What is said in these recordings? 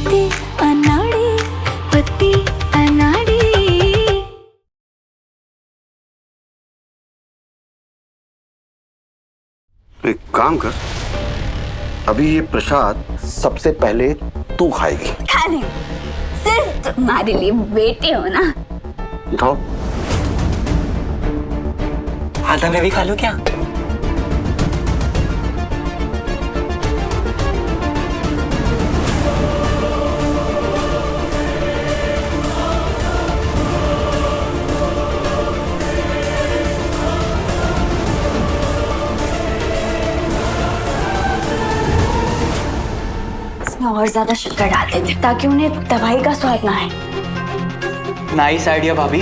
पत्ती अनाड़ी, पत्ती अनाड़ी। एक काम कर, अभी ये प्रसाद सबसे पहले तू खाएगी। खा ले, सिर्फ तुम्हारे लिए बेटे हो ना। खाओ। आधा मैं भी खा लूं क्या? इसमें और ज्यादा शक्कर डाल देते ताकि उन्हें दवाई का स्वाद ना आए। नाइस आइडिया भाभी।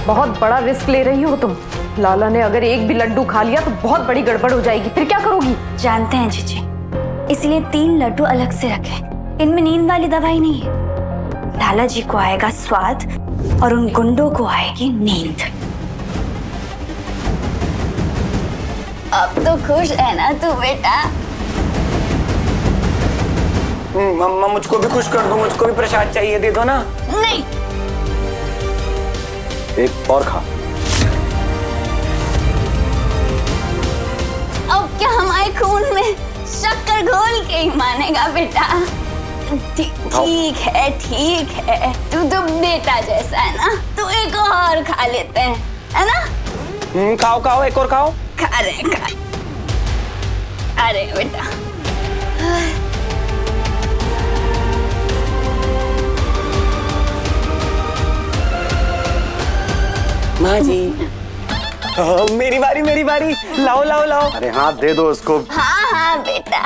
बहुत बड़ा रिस्क ले रही हो तुम। लाला ने अगर एक भी लड्डू खा लिया तो बहुत बड़ी गड़बड़ हो जाएगी, फिर क्या करोगी? जानते हैं जीजी, इसलिए 3 लड्डू अलग से रखे। इनमें नींद वाली दवाई नहीं है। लाला जी को आएगा स्वाद और उन गुंडों को आएगी नींद। अब तो खुश है ना तू बेटा? मम्मा मुझको भी खुश कर दो, मुझको भी प्रसाद चाहिए, दे दो ना। नहीं, एक और खा। अब क्या हमारे खून में शक्कर घोल के ही मानेगा बेटा? ठीक है ठीक है, तू तो बेटा जैसा है ना, तू एक और खा लेते हैं, है ना? खाओ खाओ, एक और खाओ। खा रहे खा। अरे बेटा, माँ जी, मेरी बारी मेरी बारी, लाओ लाओ लाओ। अरे हाँ, दे दो उसको। हाँ हाँ बेटा,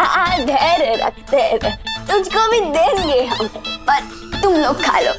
धैर्य रखते रहे, तुझको भी देंगे हम, पर तुम लोग खा लो।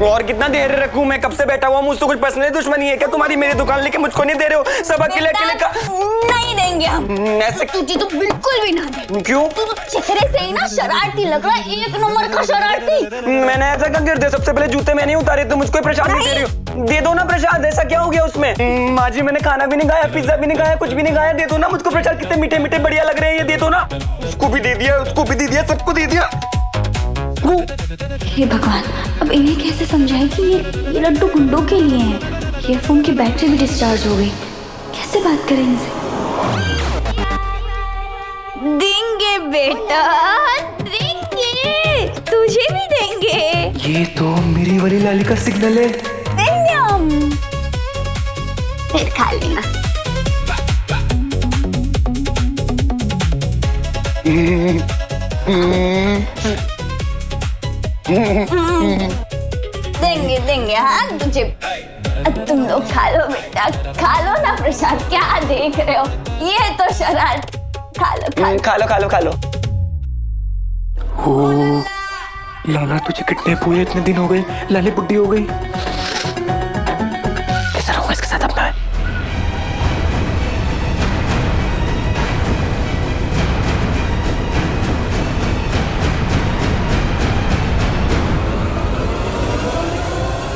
और कितना देर रखूं मैं? कब से बैठा हुआ, मुझसे कुछ पर्सनल दुश्मनी है क्या तुम्हारी? मेरी दुकान लेके मुझको नहीं दे रहे हो? सब अकेले अकेले का नहीं देंगे हम। ऐसे तुझे तो बिल्कुल भी ना दे। क्यों? तू तो चेहरे से ही ना शरारती लग रहा है, 1 नंबर का शरारती। मैंने ऐसा क्या कर दिया? सबसे पहले जूते मैंने उतारे, तो मुझको प्रसाद नहीं दे रही हो? दे दो ना प्रसाद, ऐसा क्या हो गया उसमें? माँ जी, मैंने खाना भी नहीं खाया, पिज्जा भी नहीं खाया, कुछ भी नहीं खाया, दे दो ना मुझको प्रसाद। कितने मीठे मीठे बढ़िया लग रहे हैं ये, दे दो ना। उसको भी दे दिया, उसको भी दे दिया, सबको दे दिया। हे भगवान, अब इन्हें कैसे समझाएं कि ये लड्डू गुंडों के लिए हैं। ईयरफोन की बैटरी भी डिस्चार्ज हो गई, कैसे बात करें इनसे? देंगे बेटा, देंगे, तुझे भी देंगे। ये तो मेरी वाली लाली का सिग्नल है। देंगे हम, फिर खा लेना। देंगे देंगे, हाँ तुझे। तुम लोग खा लो बेटा, खा लो ना प्रसाद, क्या देख रहे हो? ये तो शरारत। खा लो खा लो खा लो खा लो खा लो। ओ, लाला तुझे किडनैप हुए इतने दिन हो गए, लाली बुड्ढी हो गई। कैसा रहूंगा इसके साथ अब मैं?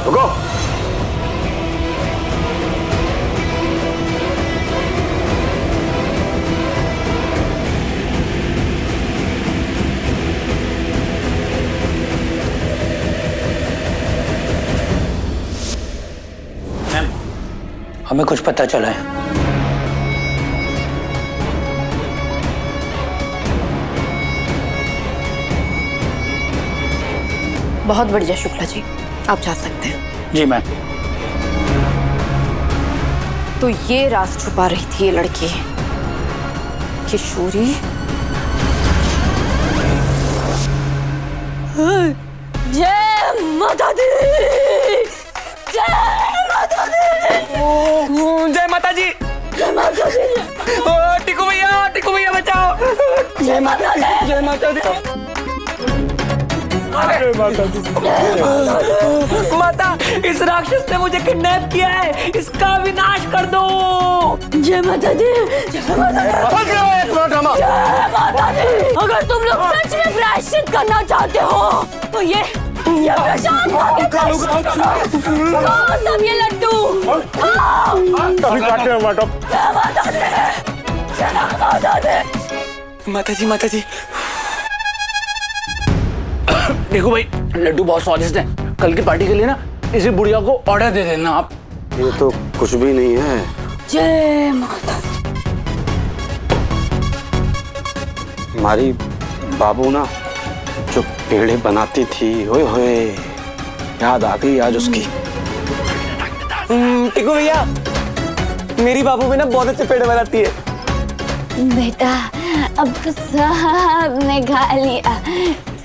रुको। हमें कुछ पता चला है। बहुत बढ़िया शुक्ला जी, आप जा सकते हैं। जी मैम। तो ये राज छुपा रही थी ये लड़की, किशोरी। जय माता दी, जय माता दी, जय माता जी। जय माता दी। टिकू भैया बचाओ। जय माता दी, जय माता दी। माता, इस राक्षस ने मुझे किडनैप किया है, इसका विनाश कर दो। जय माता दी, जय माता दी, जय माता दी। अगर तुम लोग सच में प्रायश्चित करना चाहते हो तो ये ये प्रसाद खाओ सब ये लड्डू अभी काटते हैं मैडम। माता जी देखो भाई, लड्डू बहुत स्वादिष्ट है। कल की पार्टी के लिए ना इसी बुढ़िया को ऑर्डर दे देना आप। ये तो कुछ भी नहीं है। जय माता। हमारी बाबू ना जो पेड़े बनाती थी, ओए होए, याद आ गई आज उसकी। टिकू भैया, मेरी बाबू भी ना बहुत अच्छे पेड़ बनाती है। बेटा अब तो सब ने खा लिया,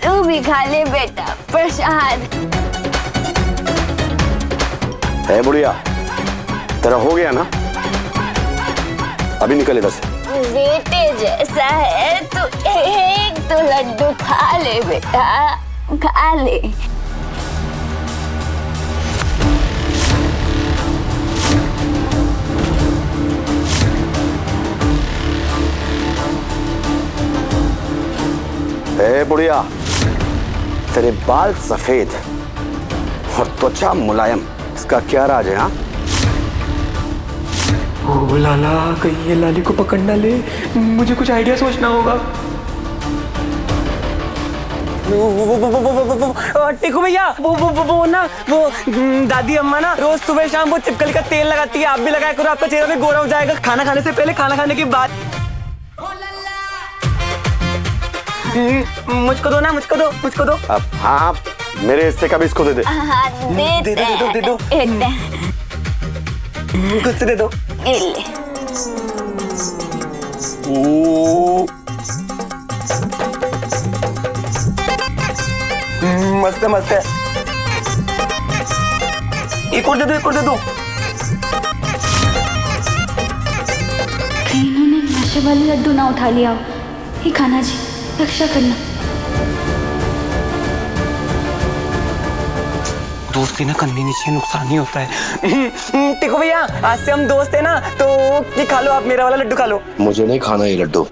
तू भी खा ले बेटा प्रसाद। है बुढ़िया, तेरा हो गया ना? अभी निकल इधर से। बेटे जैसा है तो एक तो लड्डू खा ले बेटा, खा ले। ए बुढ़िया, तेरे बाल सफेद और त्वचा मुलायम, इसका क्या राज है? हाँ, ओ लाला, कहीं ये लाली को पकड़ ना ले, मुझे कुछ आइडिया सोचना होगा। टिकू भैया, वो ना वो दादी अम्मा ना रोज सुबह शाम वो चिपकली का तेल लगाती है, आप भी लगाया करो, आपका चेहरा भी गोरा हो जाएगा। खाना खाने से पहले, खाना खाने के बाद। मुझको दो ना, मुझको दो। अब हाँ, मेरे हिस्से का भी इसको दे दे। हाँ दे दो। खुद से दे दो। ये ले। मस्त है। एक और दे दो। कहीं इन्होंने नशे वाले लड्डू ना उठा लिया हो। हे कान्हा जी, रक्षा करना। दोस्ती ना करनी नहीं चाहिए, नुकसान ही होता है। टिकू भैया, आज से हम दोस्त है ना, तो ये खा लो, आप मेरा वाला लड्डू खा लो। मुझे नहीं खाना ये लड्डू।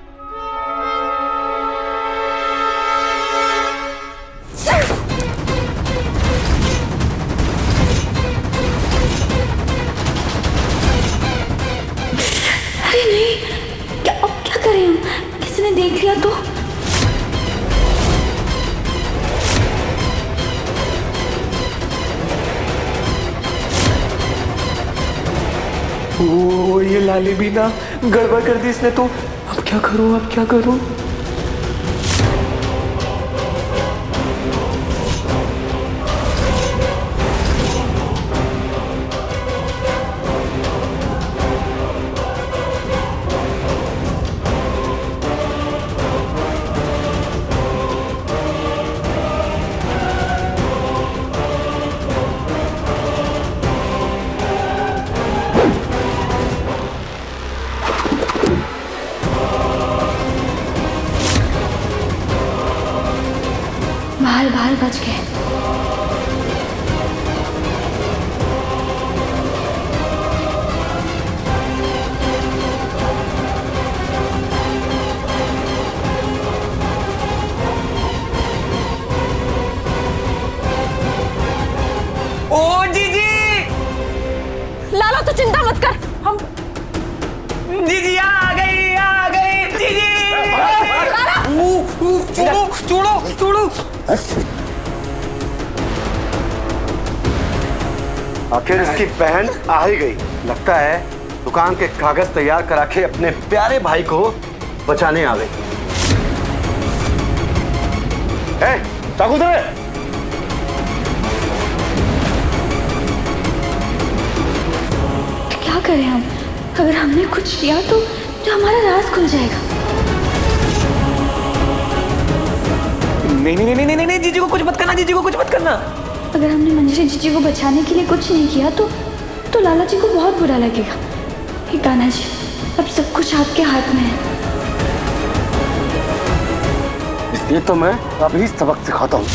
अरे नहीं, अब क्या करें हम? किसी ने देख लिया तो? ओ ये लाली भी ना गड़बड़ कर दी इसने तो। अब क्या करूं? बाल बच गए। ओ जीजी, लाला तो चिंता मत कर, हम जीजी आ गई जीजी। छोड़ो। आखिर इसकी बहन आ ही गई। लगता है दुकान के कागज तैयार करा के अपने प्यारे भाई को बचाने आ गई। चाकू दे। क्या करें हम? अगर हमने कुछ किया तो हमारा राज खुल जाएगा। नहीं, जीजी को कुछ मत करना। अगर हमने मंजरी जीजी को बचाने के लिए कुछ नहीं किया तो लाला जी को बहुत बुरा लगेगा। हे कान्हा जी, अब सब कुछ आपके हाथ में है। इसलिए तो मैं अभी सबक सिखाता हूँ।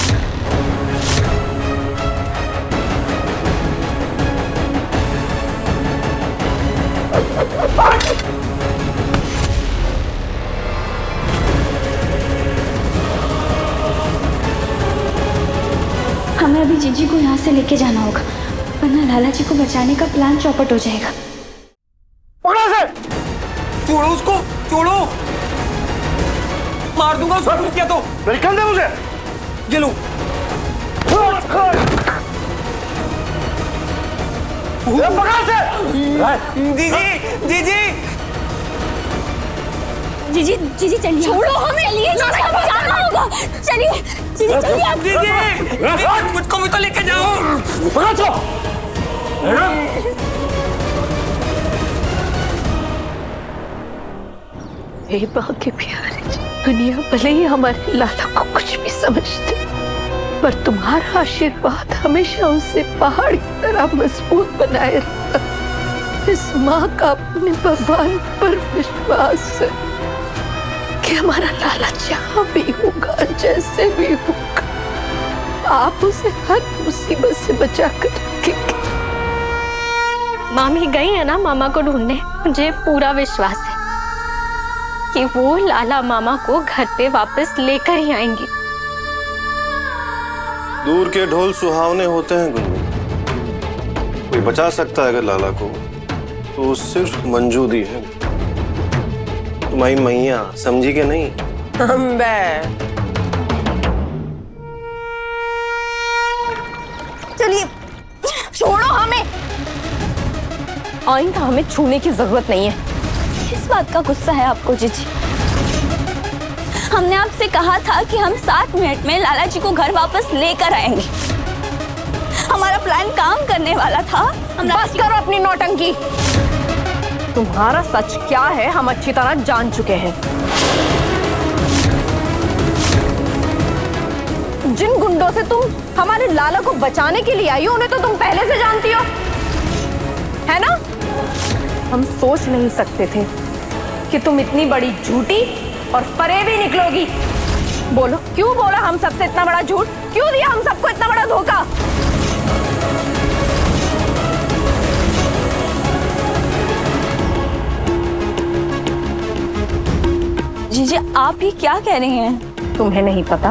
हम जीजी को यहाँ से लेके जाना होगा, वरना लाला जी को बचाने का प्लान चौपट हो जाएगा। पकड़ो से। छोड़ो उसको, छोड़ो, मार दूंगा उसको कुछ किया तो। निकल दे मुझे। ये लो। पकड़ से। जीजी, जीजी, जीजी जीजी चलिए, छोड़ो हमें, चलिए जीजी हमें जाना होगा, चलिए जीजी चलिए आप। जीजी, मुझको भी तो लेके जाओ। पकड़ से। हे माँ के प्यारे, दुनिया भले ही हमारे लाला को कुछ भी समझते, पर तुम्हारा आशीर्वाद हमेशा उसे पहाड़ की तरह मजबूत बनाए रखा। इस माँ का अपने भगवान पर विश्वास है कि हमारा लाला जहाँ भी होगा, जैसे भी होगा, आप उसे हर मुसीबत से बचा कर रखेंगे। मामी गई है ना मामा को ढूंढने, मुझे पूरा विश्वास है कि वो लाला मामा को घर पे वापस लेकर ही आएंगी। दूर के ढोल सुहावने होते हैं गुनगुन। कोई बचा सकता है अगर लाला को, तो सिर्फ मंजू दी है। तुम्हारी मैया, समझी के नहीं? चलिए, छोड़ो हमें। आइंदा हमें छूने की जरूरत नहीं है। किस बात का गुस्सा है आपको जीजी? हमने आपसे कहा था कि हम 7 मिनट में लाला जी को घर वापस लेकर आएंगे। हमारा प्लान काम करने वाला था। बस करो अपनी नौटंकी। तुम्हारा सच क्या है हम अच्छी तरह जान चुके हैं। जिन गुंडों से तुम हमारे लाला को बचाने के लिए आई हो, उन्हें तो तुम पहले से जानती हो, है ना? हम सोच नहीं सकते थे कि तुम इतनी बड़ी झूठी और फरेबी निकलोगी। बोलो, क्यों बोला हम सबसे इतना बड़ा झूठ? क्यों दिया हम सबको इतना बड़ा धोखा? जीजी आप ही क्या कह रही हैं? तुम्हें नहीं पता,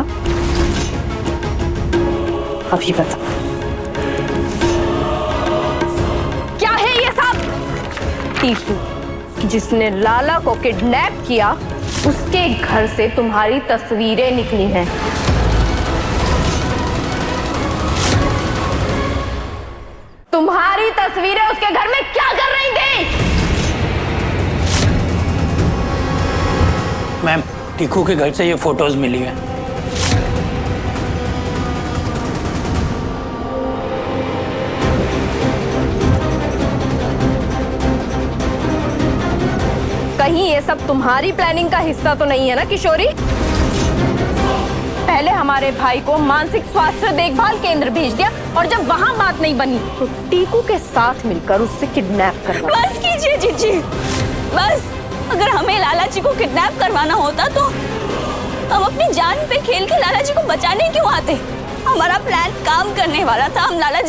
अभी पता। क्या है ये सब? टीकू, जिसने लाला को किडनैप किया, उसके घर से तुम्हारी तस्वीरें निकली हैं। तुम्हारी तस्वीरें उसके घर में क्या कर रही थी? मैम, टीकू के घर से ये फोटोज मिली हैं। कहीं ये सब तुम्हारी प्लानिंग का हिस्सा तो नहीं है ना किशोरी? पहले हमारे भाई को मानसिक स्वास्थ्य देखभाल केंद्र भेज दिया, और जब वहां बात नहीं बनी तो टीकू के साथ मिलकर उससे किडनैप करवा। बस कीजिए जीजी, बस। अगर हमें लाला जी को किडनैप करवाना होता तो हम अपनी जान पे खेल के लाला जी को बचाने क्यों आते? हमारा प्लान काम करने वाला था। हम लाला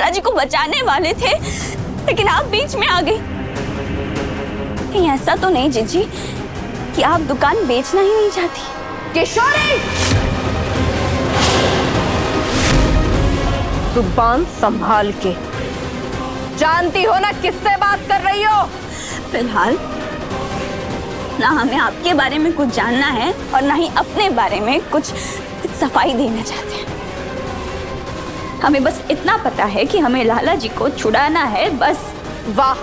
जी को बचाने वाले थे, लेकिन आप बीच में आ गई। कहीं ऐसा तो नहीं जीजी कि आप दुकान बेचना ही नहीं चाहती? किशोरी, जुबान संभाल के। जानती हो ना किससे बात कर रही हो? फिलहाल ना हमें आपके बारे में कुछ जानना है और ना ही अपने बारे में कुछ सफाई देना चाहते हैं। हमें बस इतना पता है कि हमें लाला जी को छुड़ाना है, बस। वाह,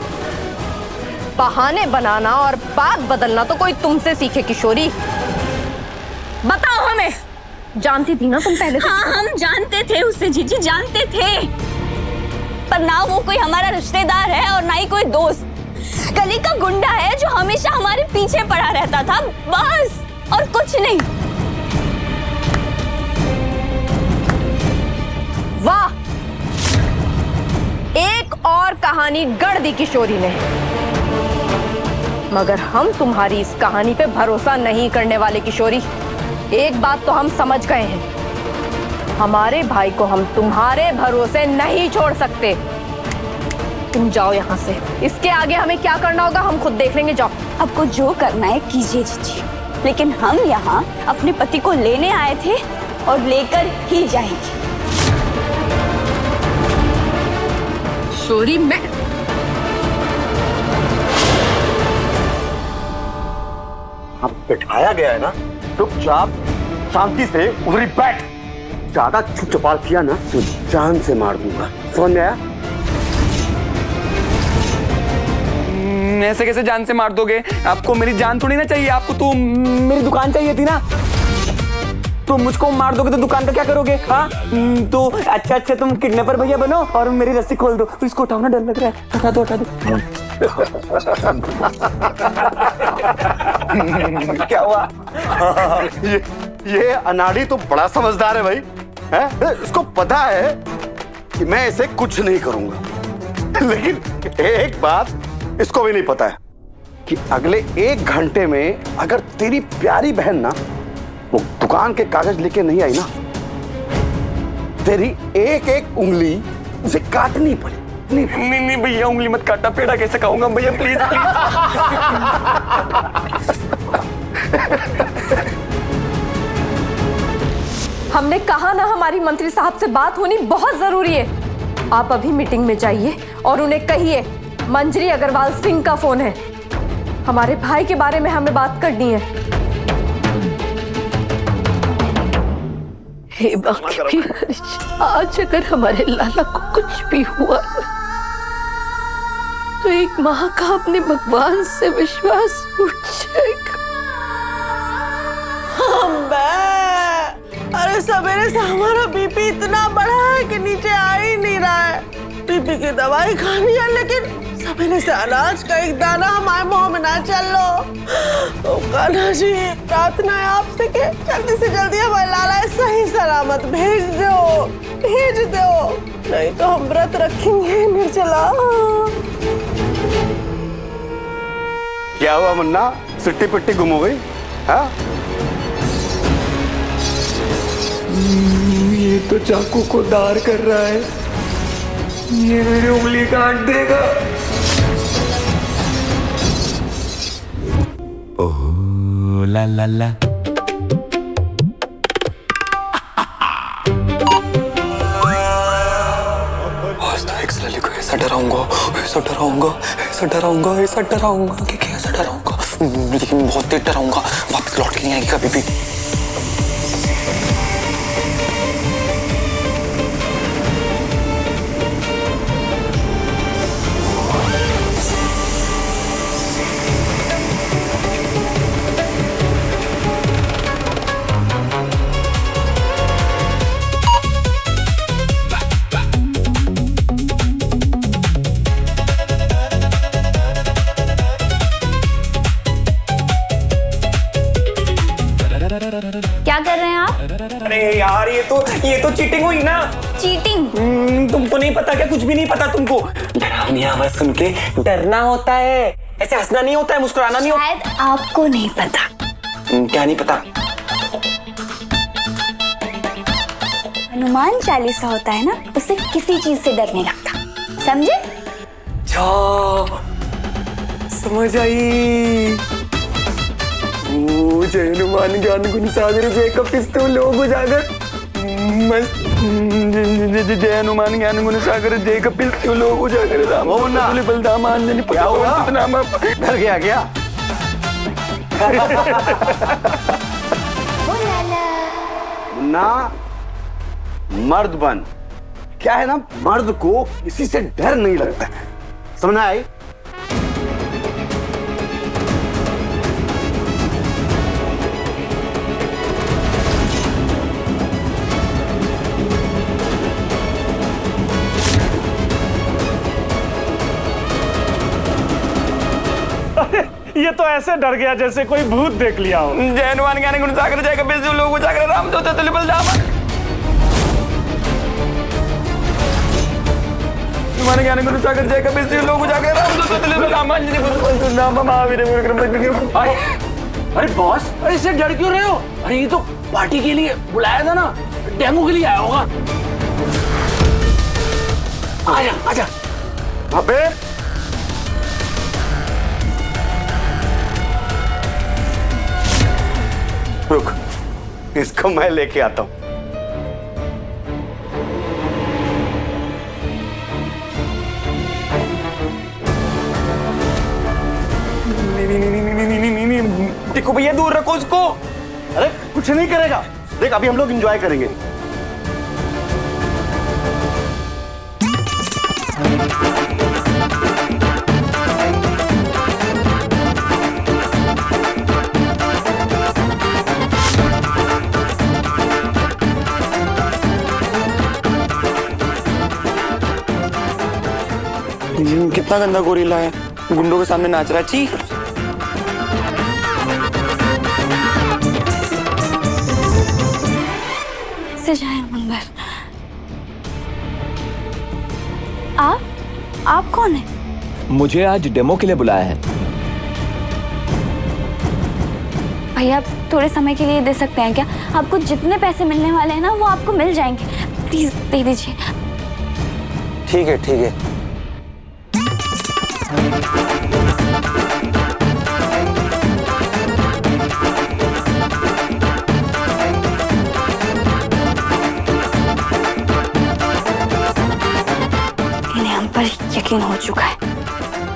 बहाने बनाना और बात बदलना तो कोई तुमसे सीखे किशोरी। बताओ हमें, जानती थी ना तुम पहले से? हाँ, हम जानते थे उससे जीजी, जानते थे। पर ना वो कोई हमारा रिश्तेदार है और ना ही कोई दोस्त। गली का गुंडा है जो हमेशा हमारे पीछे पड़ा रहता था, बस, और कुछ नहीं। वाह, एक और कहानी गढ़ दी किशोरी ने। मगर हम तुम्हारी इस कहानी पे भरोसा नहीं करने वाले किशोरी। एक बात तो हम समझ गए हैं, हमारे भाई को हम तुम्हारे भरोसे नहीं छोड़ सकते। तुम जाओ यहाँ से। इसके आगे हमें क्या करना होगा हम खुद देख लेंगे। जाओ। आपको जो करना है कीजिए जीजी, लेकिन हम यहाँ अपने पति को लेने आए थे और लेकर ही जाएंगे। सॉरी मैं अब बिठाया गया है ना, चुपचाप शांति से उधर ही बैठ। ज्यादा चुप चपाल किया ना तो जान से मार दूंगा, समझ में आया? ऐसे कैसे जान से मार दोगे? आपको मेरी जान थोड़ी ना चाहिए, आपको तो मेरी दुकान चाहिए थी ना। तो मुझको मार दोगे तो दुकान का क्या करोगे? हाँ तो अच्छा तुम किडनैपर भैया बनो और मेरी रस्सी खोल दो। तो इसको उठाओ ना, डर लग रहा है। हटा दो। क्या हुआ? ये अनाड़ी तो बड़ा समझदार है भाई, है? इसको पता है कि मैं इसे कुछ नहीं करूंगा, लेकिन एक बात इसको भी नहीं पता है कि अगले 1 घंटे में अगर तेरी प्यारी बहन ना वो दुकान के कागज लेके नहीं आई ना, तेरी एक उंगली उसे काटनी पड़ी। नहीं भैया, उंगली मत काटना, पेड़ा कैसे खाऊंगा भैया, प्लीज। हमने कहा ना, हमारी मंत्री साहब से बात होनी बहुत जरूरी है। आप अभी मीटिंग में जाइए और उन्हें कहिए मंजरी अग्रवाल सिंह का फोन है, हमारे भाई के बारे में हमें बात करनी है। हे बाकी आज अगर हमारे लाला को कुछ भी हुआ तो एक माँ का अपने भगवान से विश्वास उठ जाएगा। अरे सवेरे से हमारा बीपी इतना बढ़ा है कि नीचे आ ही नहीं रहा है। बीपी की दवाई खानी है, लेकिन सवेरे से अनाज का एक दाना हमारे मुंह में ना चल लो। तो कान्हा जी, प्रार्थना है आपसे कि जल्दी से जल्दी हमारे लाला सही सलामत भेज दो, नहीं तो हम व्रत रखेंगे निर्जला। क्या हुआ मुन्ना, सिट्टी पिट्टी गुम हो गई? हाँ? ये तो चाकू को दार कर रहा है, ये मेरी उंगली काट देगा। ओह ला ला ला, आज तो एक्स लली को ऐसा डराऊंगा कि कैसा डराऊंगा, लेकिन बहुत देर डराऊंगा, वापस लौट के नहीं आएगी कभी भी। क्या कर रहे हैं आप? अरे यार, ये तो चीटिंग हुई ना। चीटिंग? तुमको नहीं पता क्या? कुछ भी नहीं पता तुमको? डरावनी आवाज सुन के डरना होता है, ऐसे हंसना नहीं होता है, मुस्कुराना नहीं होता। शायद आपको नहीं पता। क्या नहीं पता? हनुमान चालीसा होता है ना, उससे किसी चीज से डर नहीं लगता, समझे? समझ आई। जय हनुमान ज्ञान गुण सागर, जय कपिस्तु लोक उजागर, जय हनुमान ज्ञान गुण सागर, जय कपिस्तु लोक उजागर, राम बलदाम अंजनी पुत्र। डर गया क्या? मुन्ना, मर्द बन। क्या है ना, मर्द को किसी से डर नहीं लगता है, समझ आई? ये तो ऐसे डर गया जैसे कोई भूत देख लिया हो। जय हनुमान ज्ञान गुण सागर, जय कपिस्तु लोक उजागर, राम दूत अतुल्य बलधामा। हनुमान ज्ञान गुण सागर, जय कपिस्तु लोक उजागर, राम दूत अतुल्य बलधामा, अंजनी पुत्र नाम महावीर। अरे बॉस, इससे डर क्यों रहे हो? अरे ये तो पार्टी के लिए बुलाया था ना, डेमो के लिए आया होगा। आजा। अबे रुक, इसको मैं लेके आता हूं। नहीं, टिकू भैया दूर रखो उसको। अरे कुछ नहीं करेगा, देख अभी हम लोग एंजॉय करेंगे। कितना गंदा गोरिल्ला है, गुंडों के सामने नाच रहा है। छी। से जाए अंदर। आप कौन है? मुझे आज डेमो के लिए बुलाया है। भैया थोड़े समय के लिए दे सकते हैं क्या? आपको जितने पैसे मिलने वाले हैं ना वो आपको मिल जाएंगे, प्लीज दे दीजिए। ठीक है ठीक है। इन्हें हम पर यकीन हो चुका है।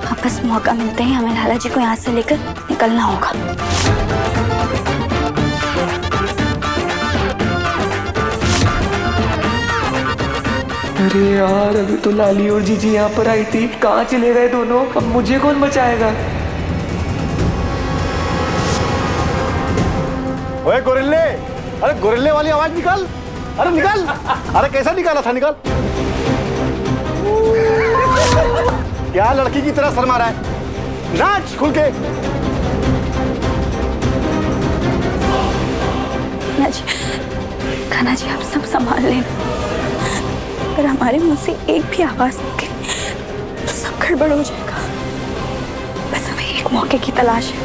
अब बस मौका मिलते ही हमें लाला जी को यहाँ से लेकर निकलना होगा। अरे यार अभी तो लाली और जीजी यहाँ पर आई थी, कहाँ चले गए दोनों? अब मुझे कौन बचाएगा? ओए गोरिल्ले, अरे गोरिल्ले वाली आवाज निकाल, अरे निकाल, अरे कैसा निकाला था, निकाल। क्या लड़की की तरह शर्मा रहा है, नाच खुल के। खाना जी आप सब संभाल लेना, अगर हमारे मुंह से एक भी आवाज निकली तो सब गड़बड़ हो जाएगा। बस हमें एक मौके की तलाश है।